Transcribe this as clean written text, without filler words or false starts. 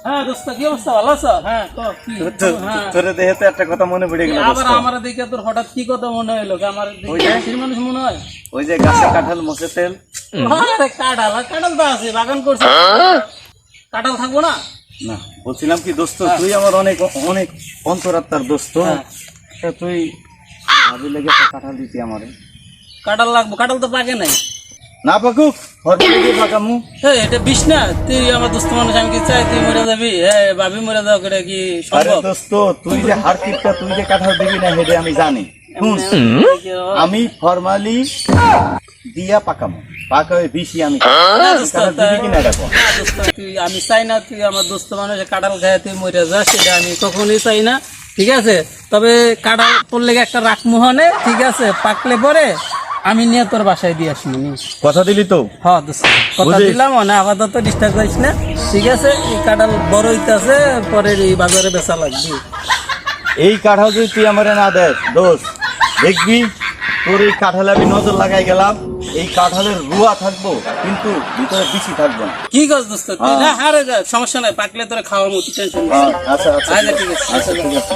হ্যাঁ দোস্ত, কি অবস্থা? ভালো আছো? হ্যাঁ তোরে দেখে তো একটা কথা মনে পড়ে গেল। আবার আমার দেখে তোর হঠাৎ কি কথা মনে হইলো? আমার মানুষ মনে হয় ওই যে গাছে কাঁঠাল মোষে তেল। কাঁঠাল কাঁঠাল তো আছে, বাগান করছে, কাঁঠাল থাকবো না? না, বলছিলাম কি দোস্ত, তুই আমার অনেক অনেক অন্তরাত্মার দোস্ত। তুই ভাবি লেগে কাঁঠাল দিতি আমারে। কাঁঠাল লাগবো? কাঁঠাল তো পাকে নাই। না পাকুক, পাকামু। এটা বিষ না, তুই আমার দোস্ত মানুষ, আমি কি চাই তুই মরে যাবি? হ্যাঁ ভাবি মরে যাও, এটা কি সম্ভব? দোস্ত, তুই যে হারকিটটা, তুই যে কাঁঠাল দিবি না, হেডে আমি জানি। আমি ফরমালি দিয়া পাকামু, পাকাবে বিশি আমি দিবি কিনা দেখো। তুই, আমি চাই না তুই আমার দোস্ত মানুষ কাঁঠাল খায় তুই মরে যাস, সেটা আমি কখনোই চাই না। ঠিক আছে, তবে কাঁঠাল তোর লেগে একটা রাখ মোহনে, ঠিক আছে, পাকলে পরে আমি নিয়ে তোর বাসায় দিয়ে আসবো। কথা দিলি তো? হ্যাঁ দোস্ত, কথা দিলাম না, আপাতত ডিস্টার্ব করিস না। ঠিক আছে, এই কাঁঠাল বড় হইতেছে, পরে এই বাজারে বেচা লাগবে। এই কাঁঠাল যদি তুই আমার না দেস দোস্ত, দেখবি তোর এই কাঁঠালে আমি নজর লাগাই গেলাম, এই কাঁঠালের রুয়া থাকবো কিন্তু ভিতরে বিচি থাকবো না। কি গাছ দোস্ত? তুই না হারে যা, সমস্যা নাই, পাকলে তোরা খাওয়ার মতো টেনশন। আচ্ছা আচ্ছা ঠিক আছে, আচ্ছা ঠিক আছে।